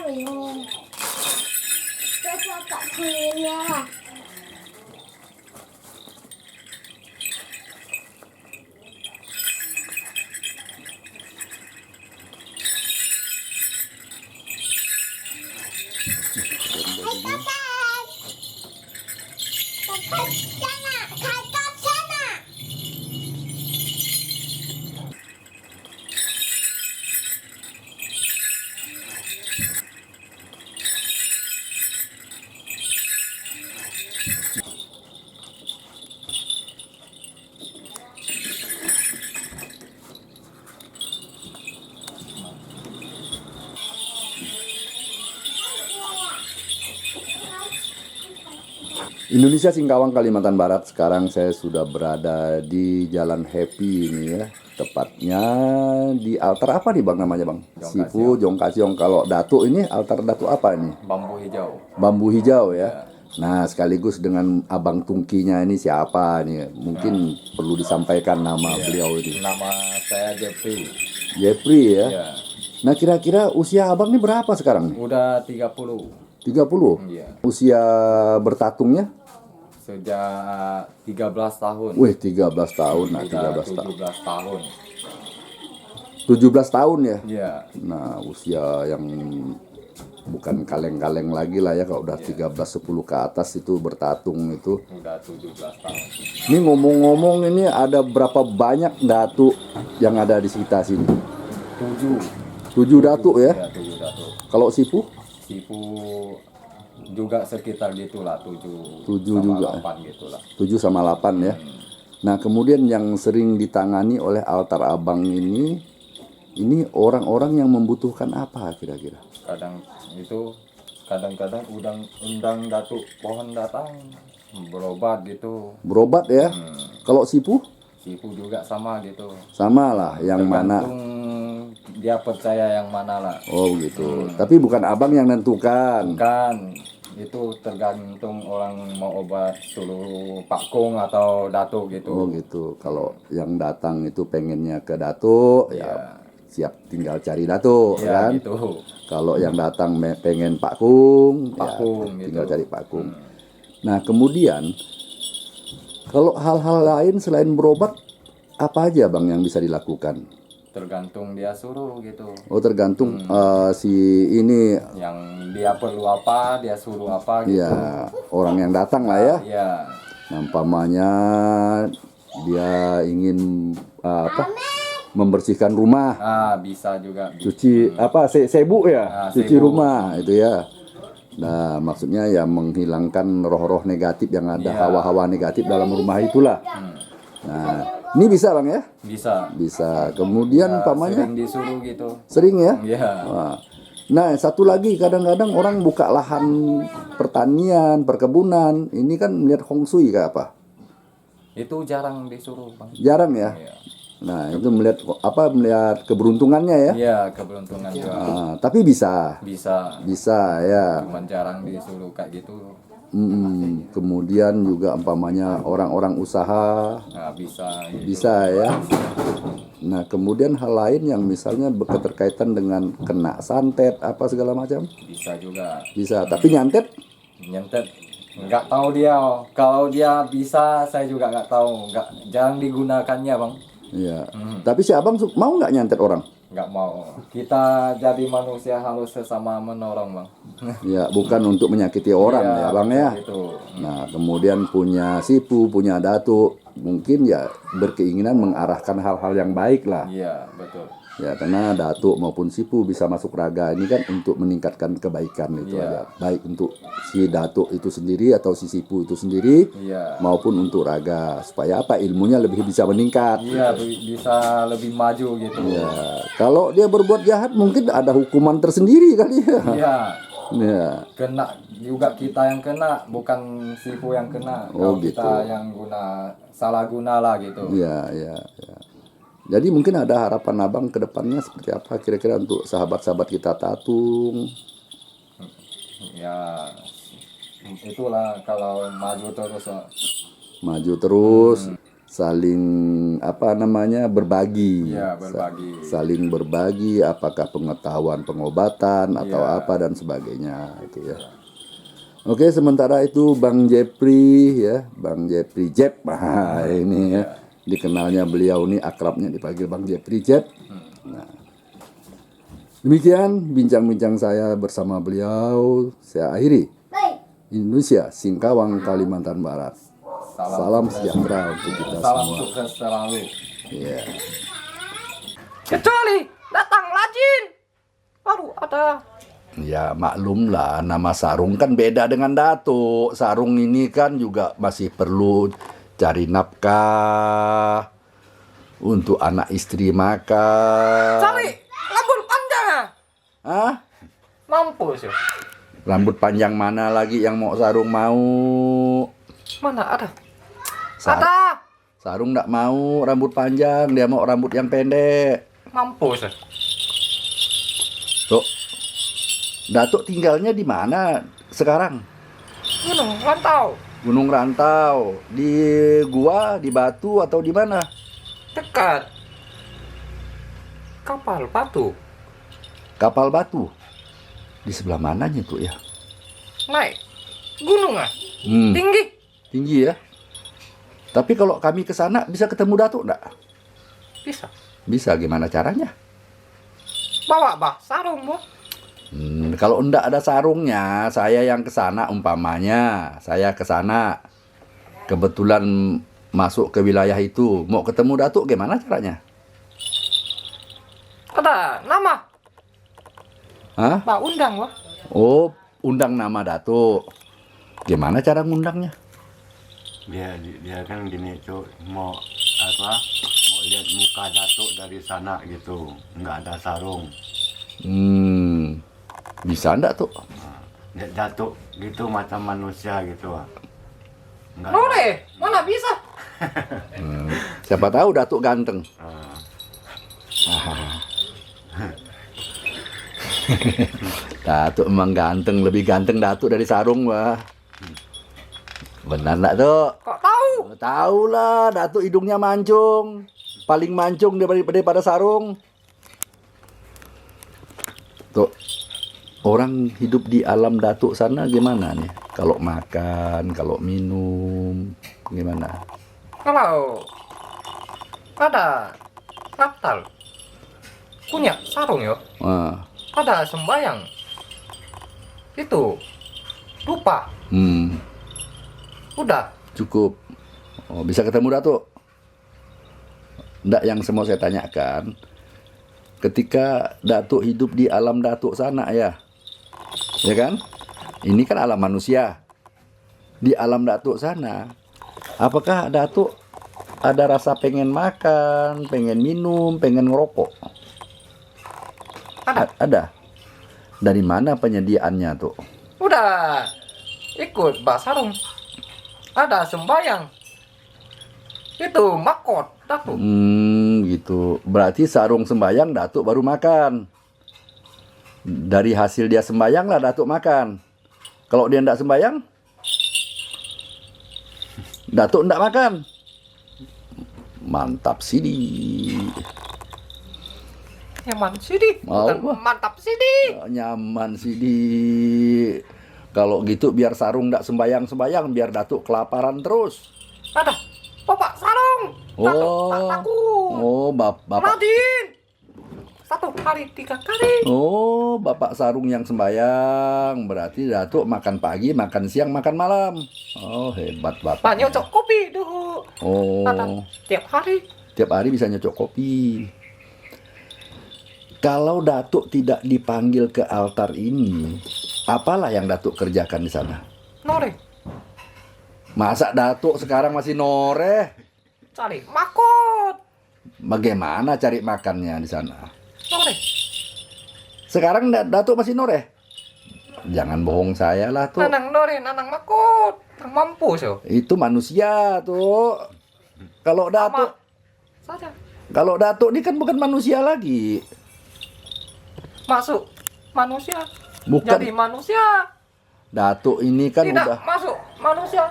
ini. Coba Kak kulinya lah. Kakak sana, kakak sana. Indonesia Singkawang, Kalimantan Barat. Sekarang saya sudah berada di Jalan Happy ini ya. Tepatnya di altar apa nih Bang namanya Bang? Sipu, Jongkasiong. Kalau Datuk ini altar Datuk apa ini? Bambu hijau. Bambu hijau ya. Nah, sekaligus dengan Abang Tungkinya ini siapa nih? Mungkin perlu disampaikan nama beliau ini. Nama saya Jeffrey. Jeffrey ya. Ya. Nah, kira-kira usia Abang ini berapa sekarang nih? Udah 30. 30? Iya. Usia bertatungnya? Sejak 13 tahun. Wih, 13 tahun. Nah, Udah 13 tahun. 17 tahun. 17 tahun ya? Iya. Nah, usia yang bukan kaleng-kaleng lagi lah ya. Kalau udah 13-10 ke atas itu bertatung itu. Udah 17 tahun. Ini ngomong-ngomong, ini ada berapa banyak datuk yang ada di sekitar sini? 7 datuk ya? Ya, 7 datuk. Kalau Sipu? Sipu juga sekitar gitulah 7 7 sama juga. 8 gitulah. 7 sama 8 ya. Nah, kemudian yang sering ditangani oleh altar Abang ini orang-orang yang membutuhkan apa kira-kira? Kadang-kadang undang datuk pohon datang berobat gitu. Berobat ya? Kalau Sipu? Sipu juga sama gitu. Sama lah, yang mana? Tergantung dia percaya yang mana lah. Oh gitu. Tapi bukan Abang yang nentukan. Kan itu tergantung orang mau obat suruh Pak Kong atau Datuk gitu. Oh gitu. Kalau yang datang itu pengennya ke Datuk, ya siap tinggal cari Datuk Ya, kan. gitu. Kalau yang datang pengen Pak Kung, Pak Kung, tinggal gitu. cari Pak Kung. Nah kemudian kalau hal-hal lain selain berobat, apa aja Bang yang bisa dilakukan? Tergantung dia suruh gitu. Oh tergantung si ini Yang dia perlu apa, dia suruh apa gitu. ya orang yang datang lah ya. Iya. Nampaknya dia ingin membersihkan rumah, Bisa juga. cuci sebu ya, cuci sebu. rumah itu ya. Nah maksudnya ya menghilangkan roh-roh negatif yang ada, hawa-hawa negatif dalam rumah itulah. Nah ini bisa Bang ya? Bisa. Kemudian pamannya Sering disuruh gitu. sering ya? Iya. Nah satu lagi, kadang-kadang orang buka lahan pertanian, perkebunan, ini kan melihat Hong Shui kayak apa? Itu jarang disuruh, Bang. Jarang ya? Iya. Nah itu melihat keberuntungannya ya? Iya, keberuntungan juga. Tapi bisa ya. Cuman jarang disuruh kayak gitu. Kemudian juga umpamanya orang-orang usaha Bisa gitu. bisa ya. Nah kemudian hal lain yang misalnya berketerkaitan dengan kena santet apa segala macam Bisa juga. bisa. Tapi nyantet Nyentet nggak tahu dia. Kalau dia bisa, saya juga nggak tahu. Jarang digunakannya, Bang. ya. Tapi si Abang mau nggak nyantet orang? Nggak mau. Kita jadi manusia harus sesama menolong, Bang. Ya bukan untuk menyakiti orang ya Bang ya. Gitu. Nah kemudian punya Sipu, punya Datuk, mungkin ya berkeinginan mengarahkan hal-hal yang baik lah. Iya, betul. Ya karena Datuk maupun Sipu bisa masuk raga ini kan untuk meningkatkan kebaikan itu aja. Baik untuk si Datuk itu sendiri atau si Sipu itu sendiri maupun untuk raga, supaya apa, ilmunya lebih bisa meningkat. Iya, bisa lebih maju gitu. Ya kalau dia berbuat jahat mungkin ada hukuman tersendiri kali ya. Iya. Ya. Kena juga kita yang kena, bukan Sipu yang kena. Oh, Kalau gitu. kita yang salah guna lah gitu. Ya. Jadi mungkin ada harapan Abang ke depannya seperti apa kira-kira untuk sahabat-sahabat kita tatung? Ya, itulah kalau maju terus. Maju terus. saling apa namanya berbagi. Iya, berbagi. Saling berbagi apakah pengetahuan pengobatan atau Iya. apa dan sebagainya itu ya. Oke, sementara itu Bang Jepri ya, Bang Jepri Jep. Nah, ini ya dikenalnya beliau nih akrabnya dipanggil Bang Jepri Jep. Nah, demikian bincang-bincang saya bersama beliau. Saya akhiri. Baik. Indonesia, Singkawang, Kalimantan Barat. Salam sejahtera untuk kita Salam semua. sukses selalu. Iya. Kecuali datang Lajin baru ada. Ya maklum lah, nama Sarung kan beda dengan Datuk. Sarung ini kan juga masih perlu cari nafkah untuk anak istri makan. Cari rambut panjang. Hah? Mampus ya. Rambut panjang mana lagi yang mau Sarung mau? Mana ada? Sar- Ada. Sarung nggak mau rambut panjang, dia mau rambut yang pendek. Mampus ya. Tuh, Datuk tinggalnya di mana sekarang? Gunung Rantau. Gunung Rantau, di gua, di batu atau di mana? Dekat. Kapal batu. Kapal batu. Di sebelah mananya tuh ya? Naik. Gunung ah. Hmm, Tinggi. tinggi ya. Tapi kalau kami ke sana bisa ketemu Datuk enggak? Bisa. Bisa, gimana caranya? Bawa sarung bu. Kalau enggak ada sarungnya, saya yang ke sana umpamanya, saya ke sana. Kebetulan masuk ke wilayah itu, mau ketemu Datuk gimana caranya? Ada nama. Hah? Pak undang bu. Oh, undang nama Datuk. Gimana cara ngundangnya? Dia kan gini Cuk, mau lihat muka Datuk dari sana gitu, nggak ada sarung. Bisa enggak tuh? Lihat Datuk gitu macam manusia gitu. Nggak ada. Boleh. Mana bisa? Siapa tahu Datuk ganteng. Ah, Datuk emang ganteng, lebih ganteng Datuk dari Sarung wah. Benar enggak tuh? Kok tahu? Tahu lah, Datuk hidungnya mancung. Paling mancung daripada Sarung. Tuh, orang hidup di alam Datuk sana gimana nih? Kalau makan, kalau minum, gimana? Kalau ada Natal punya sarung yo. Wah, Ada sembayang. Itu lupa. Udah. cukup. Oh, bisa ketemu Datuk? Nggak, yang semua saya tanyakan. Ketika Datuk hidup di alam Datuk sana ya. Ya kan? Ini kan alam manusia. Di alam Datuk sana, apakah Datuk ada rasa pengen makan, pengen minum, pengen ngerokok? Ada. Ada. Dari mana penyediaannya tuh? Udah ikut sarung. Ada sembayang. Itu makot Datuk. Gitu. Berarti Sarung sembayang, Datuk baru makan. Dari hasil dia sembayang lah Datuk makan. Kalau dia ndak sembayang, Datuk ndak makan. Mantap sidi. Nyaman sidi. Mau, Bukan Wah. mantap sidi. Nyaman sidi. Kalau gitu biar Sarung ndak sembayang-sembayang, biar Datuk kelaparan terus. Ada. Bapak sarung. Datuk aku. Oh, Bapak. Radin. 1 hari 3 kali. Oh, Bapak Sarung yang sembayang. Berarti Datuk makan pagi, makan siang, makan malam. Oh, hebat Bapak. Pak nyocok kopi dulu. Oh, Ada tiap hari. tiap hari bisa nyocok kopi. Kalau Datuk tidak dipanggil ke altar ini, apalah yang Datuk kerjakan di sana? Nore. Masa Datuk sekarang masih noreh? Cari makot. Bagaimana cari makannya di sana? Nore. Sekarang Datuk masih noreh? Jangan bohong saya lah tuh. Nanang nore, nanang makot. Nang mampus yo. Itu manusia tuh. Kalau Datuk, Saja. kalau Datuk ini kan bukan manusia lagi. Masuk manusia. Bukan. Jadi manusia. Datuk ini kan Tidak udah masuk manusia.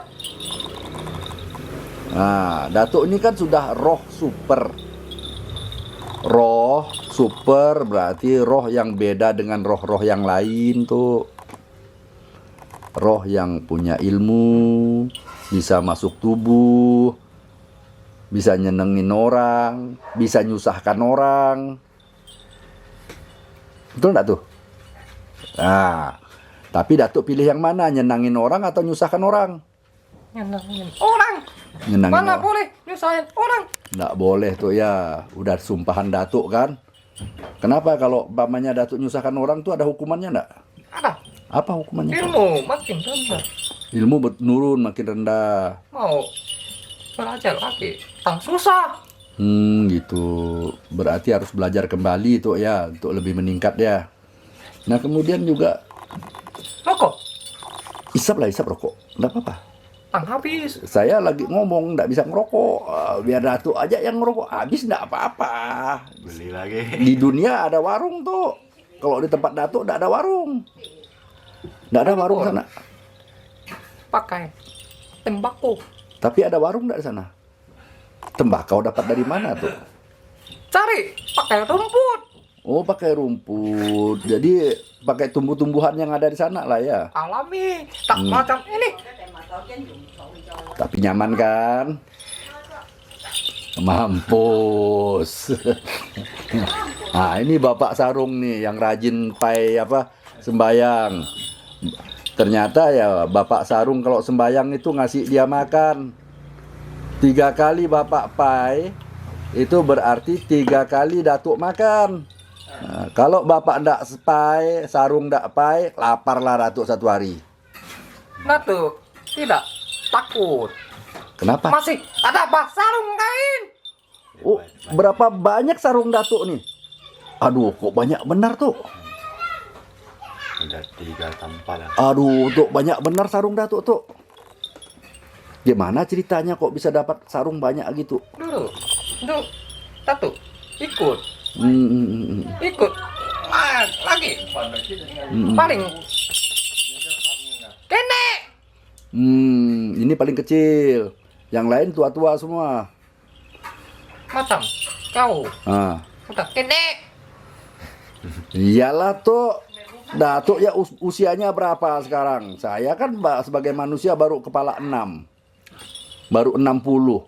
Nah, Datuk ini kan sudah roh super. Roh super berarti roh yang beda dengan roh-roh yang lain tuh. Roh yang punya ilmu, bisa masuk tubuh, bisa nyenengin orang, bisa nyusahkan orang. Betul enggak tuh? Nah, tapi Datuk pilih yang mana? Nyenangin orang atau nyusahkan orang? Nyenangin orang. Nyenangin Mana orang. boleh nyusahin orang. Nggak boleh tuh ya. Udah sumpahan Datuk kan. Kenapa kalau umpamanya Datuk nyusahkan orang tuh ada hukumannya enggak? Ada. Apa hukumannya? Ilmu makin rendah. Ilmu menurun makin rendah. Mau belajar lagi. Tang susah. Gitu. Berarti harus belajar kembali tuh ya untuk lebih meningkat ya. Nah, kemudian juga Rokok. isap rokok. Nggak apa-apa. Tang habis. Saya lagi ngomong nggak bisa ngerokok. Biar Datuk aja yang ngerokok. Habis nggak apa-apa. Beli lagi. Di dunia ada warung tuh. Kalau di tempat Datuk nggak ada warung. Nggak ada warung sana. Pakai tembakau. Tapi ada warung nggak di sana? Tembakau dapat dari mana tuh? Cari pakai rumput. Oh, pakai rumput. Jadi pakai tumbuh-tumbuhan yang ada di sana lah ya. Alami. Tak macam ini. Tapi nyaman kan? Mampus. Nah, ini Bapak Sarung nih yang rajin sembayang. Ternyata ya Bapak Sarung kalau sembayang itu ngasih dia makan 3 kali Bapak Pai, itu berarti 3 kali Datuk makan. Nah, kalau Bapak ndak pai, Sarung ndak pai, laparlah Datuk satu hari. Datuk tidak takut. Kenapa? Masih ada sarung kain. Oh, berapa banyak sarung Datuk nih? Aduh, kok banyak benar tuh. Ada 3 tampal. Aduh, tuh banyak benar sarung Datuk tuh. Gimana ceritanya kok bisa dapat sarung banyak gitu? Dulu Datuk ikut. Ikut. Lagi. Paling kene. Ini paling kecil. Yang lain tua-tua semua. Macam kau Ah, udah kene. iyalah tuh. Datuk ya usianya berapa sekarang? Saya kan sebagai manusia baru kepala 6. Baru 60.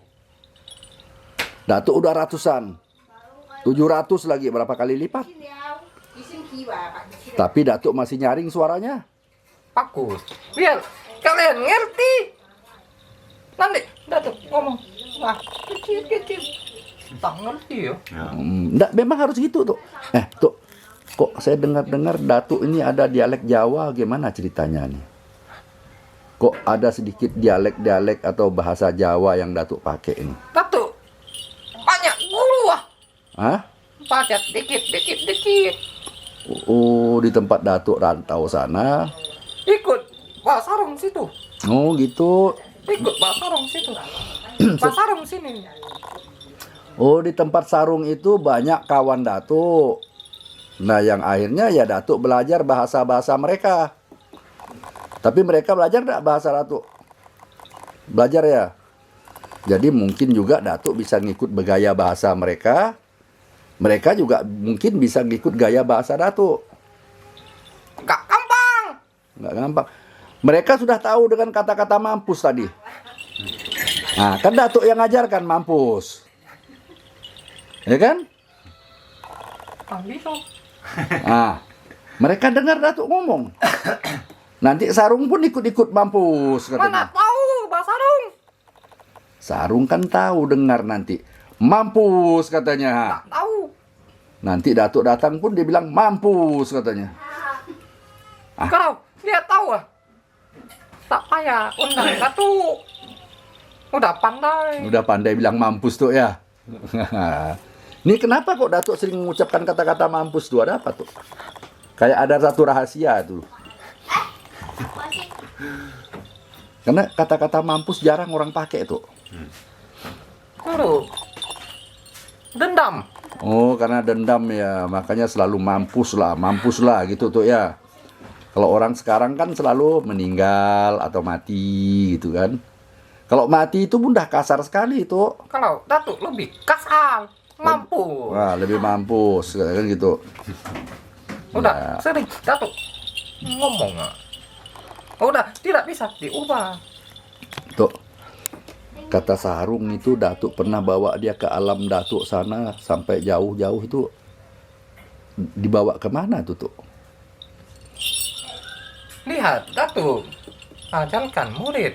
Datuk udah ratusan. 700 lagi, berapa kali lipat? Tapi Datuk masih nyaring suaranya. Bagus. Biar kalian ngerti. Nanti Datuk ngomong. Wah, kecil. Tak ngerti ya. Nggak, memang harus gitu tuh. Tuh, kok saya dengar-dengar Datuk ini ada dialek Jawa, gimana ceritanya nih? Kok ada sedikit dialek-dialek atau bahasa Jawa yang Datuk pakai ini? Datuk banyak guru ah. Hah? Banyak dikit. Oh, di tempat Datuk rantau sana. Ikut Pak Sarung situ. Oh, gitu. Ikut Pak Sarung situ. Pak Sarung sini. Oh, di tempat Sarung itu banyak kawan Datuk. Nah, yang akhirnya ya Datuk belajar bahasa-bahasa mereka. Tapi mereka belajar enggak bahasa Datuk? Belajar ya? Jadi mungkin juga Datuk bisa ngikut bergaya bahasa mereka. Mereka juga mungkin bisa ngikut gaya bahasa Datuk. Gak gampang. Nggak gampang. Mereka sudah tahu dengan kata-kata mampus tadi. Nah, kan Datuk yang ngajarkan mampus. Ya kan? Tak bisa. Nah, mereka dengar Datuk ngomong. Nanti Sarung pun ikut-ikut mampus Mana katanya. tahu Pak Sarung. Sarung kan tahu dengar nanti. Mampus katanya. Tak tahu. Nanti Datuk datang pun dia bilang mampus katanya. Kau dia tahu ah. Tak payah undang Datuk. Udah pandai. Udah pandai bilang mampus tuh ya. Ini kenapa kok Datuk sering mengucapkan kata-kata mampus tuh? Ada apa tuh? Kayak ada satu rahasia tuh. Karena kata-kata mampus jarang orang pakai tuh. Dulu dendam. Oh, karena dendam ya, makanya selalu mampus lah gitu tuh ya. Kalau orang sekarang kan selalu meninggal atau mati gitu kan. Kalau mati itu bun dah kasar sekali itu. Kalau Datuk lebih kasar, mampu. Wah, lebih mampus kan gitu. Udah Ya. sering Datuk ngomong. Udah tidak bisa diubah. Tuh. Kata Sarung itu Datuk pernah bawa dia ke alam Datuk sana sampai jauh-jauh itu dibawa kemana tuh tuh? Lihat Datuk ajarkan murid.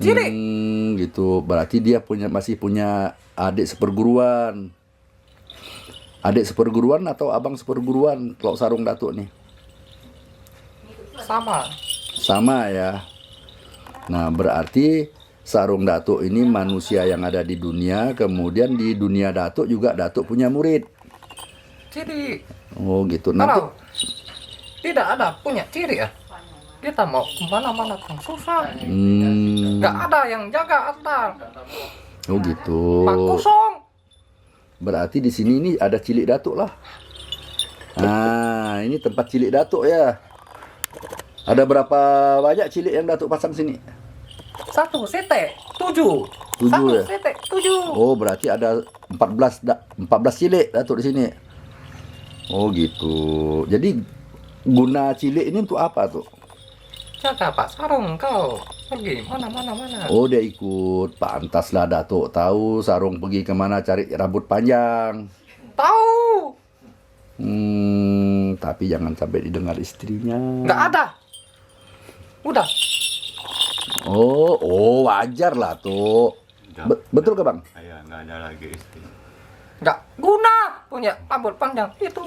Cilik. Gitu. Berarti dia masih punya adik seperguruan. Adik seperguruan atau abang seperguruan kalau Sarung Datuk nih? Sama. Sama ya. Nah, berarti Sarung Datuk ini manusia yang ada di dunia, kemudian di dunia Datuk juga Datuk punya murid. Ciri. Oh, gitu. Nanti Kalau tidak ada punya ciri ya, kita mau kemana-mana kan susah. Nggak ada yang jaga antar. oh gitu. Pak kosong. Berarti di sini ini ada cilik Datuk lah. Nah, ini tempat cilik Datuk ya. Ada berapa banyak cilik yang Datuk pasang sini? 1 sete 7. 7 ya? 1 sete 7. Oh, berarti ada 14 cilik Datuk di sini. Oh, gitu. Jadi guna cilik ini untuk apa tuh? Jaga Pak Sarung kau pergi mana. Oh, dia ikut. Pantaslah Datuk tahu Sarung pergi kemana cari rambut panjang. Tahu. Tapi jangan sampai didengar istrinya. Nggak ada. Udah. Oh, wajar lah tuh. Betul ke Bang? Ayah nggak ada lagi istri. Nggak guna punya rambut panjang itu.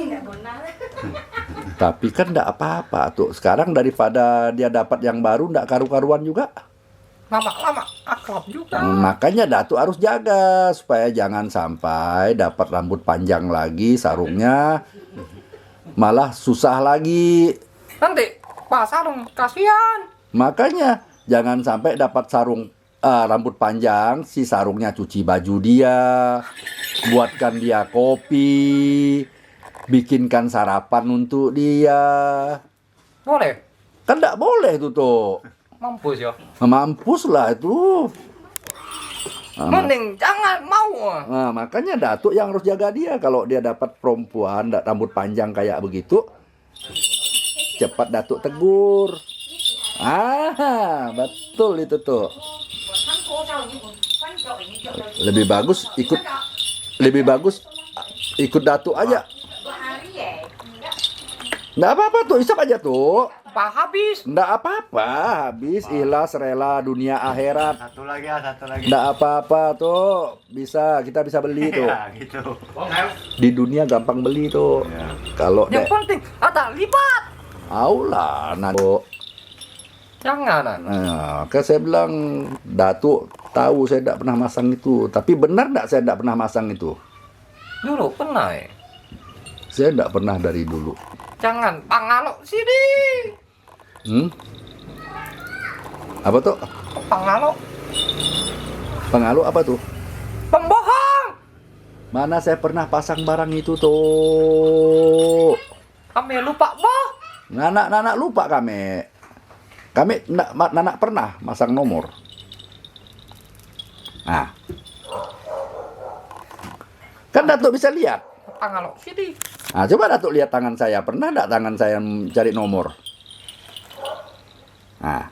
Tapi kan enggak apa-apa tuh. Sekarang daripada dia dapat yang baru enggak karu-karuan juga. Lama-lama akrab juga. Makanya Datuk harus jaga supaya jangan sampai dapat rambut panjang lagi sarungnya malah susah lagi. Nanti Pak Sarung kasihan. Makanya jangan sampai dapat sarung rambut panjang, si sarungnya cuci baju dia, buatkan dia kopi, bikinkan sarapan untuk dia. Boleh. Kan enggak boleh tuh. Mampus ya. Mampus lah itu. Mending jangan mau. Nah, makanya Datuk yang harus jaga dia. Kalau dia dapat perempuan rambut panjang kayak begitu, cepat Datuk tegur. Betul itu tuh. Lebih bagus ikut Datuk aja. Nggak apa-apa tuh, isap aja tuh. Pak habis. Nggak apa-apa, habis ikhlas rela dunia akhirat. Satu lagi. Nggak apa-apa tuh, kita bisa beli tuh. Ya, gitu. Di dunia gampang beli tuh. Ya. Kalau Yang penting ada lipat. aulah Datuk. Jangan. Nah, kan saya bilang Datuk tahu saya tidak pernah masang itu. Tapi benar tidak saya tidak pernah masang itu? Dulu pernah. Saya tidak pernah dari dulu. Jangan pangalok sini. Apa tuh? Pangalok. Pengaruh apa tuh? Pembohong. Mana saya pernah pasang barang itu tuh? Kami lupa boh. Nanak lupa kami. Kami nanak pernah masang nomor. Nah. Kan Datuk bisa lihat. Pangalok sini. Nah, coba Datuk lihat tangan saya. Pernah enggak tangan saya cari nomor? Nah.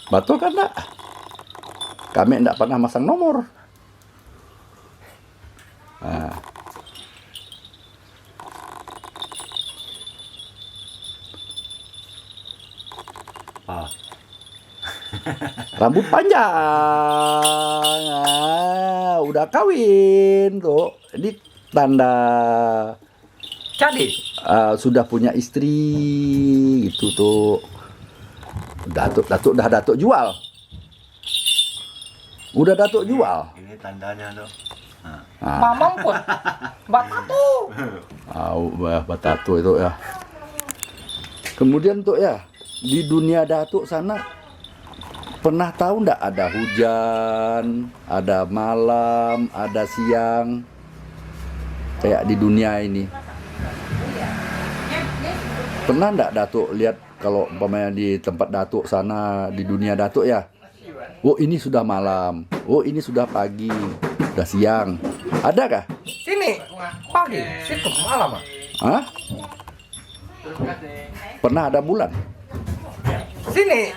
Betul kan enggak? Kami enggak pernah masang nomor. Nah. Rambut panjang. Udah kawin tuh. Ini tanda Jadi sudah punya istri gitu tuh. Datuk jual. Udah Datuk jual. Ini tandanya tuh. mamam pun batatu. Batatu itu ya. Kemudian tuh ya, di dunia Datuk sana pernah tahu ndak ada hujan, ada malam, ada siang, kayak di dunia ini? Pernah nggak Datuk lihat kalau umpamanya di tempat Datuk sana, di dunia Datuk ya? Oh ini sudah malam, oh ini sudah pagi, sudah siang. Ada kah? Sini pagi, situ malam. Hah? Pernah ada bulan? Sini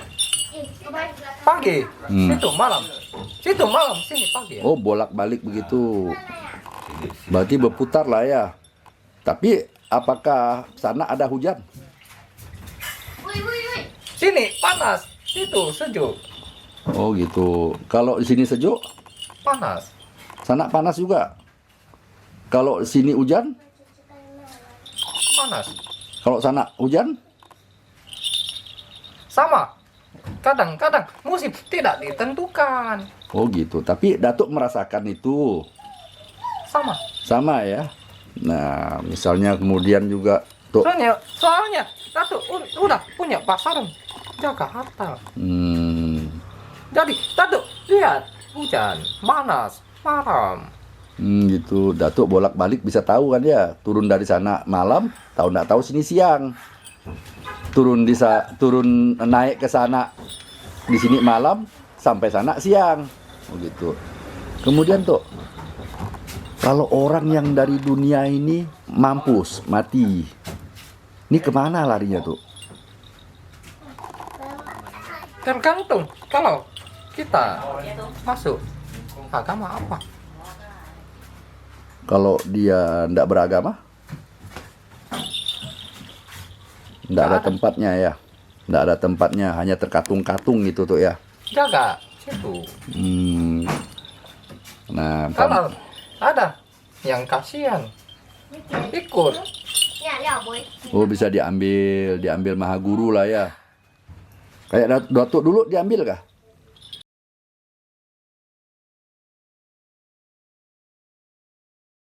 pagi, Hmm. situ malam. Situ malam, sini pagi. Oh bolak-balik begitu. Berarti berputar lah ya. Tapi apakah sana ada hujan? Sini panas, situ sejuk. Oh gitu. Kalau di sini sejuk, Panas. sana panas juga. Kalau di sini hujan, Panas. kalau sana hujan, Sama. Kadang-kadang musim tidak ditentukan. oh gitu. Tapi Datuk merasakan itu Sama. sama ya. Nah, misalnya kemudian juga tuh, Soalnya Datuk udah punya pasaran jaga harta. Jadi Datuk lihat hujan, panas, malam. gitu. Datuk bolak-balik bisa tahu kan ya. Turun dari sana malam, tahu nggak tahu sini siang. Turun naik ke sana di sini malam, sampai sana siang. Begitu. Kemudian tuh kalau orang yang dari dunia ini mampus, mati, ini kemana larinya tuh? Tergantung kalau kita masuk agama apa. Kalau dia ndak beragama, ndak ada tempatnya ya, ndak ada tempatnya, hanya terkatung-katung gitu tuh ya. Jaga situ. Nah, Kalau ada yang kasihan ikut. oh bisa diambil Maha Guru lah ya. Kayak Datuk dulu diambil kah?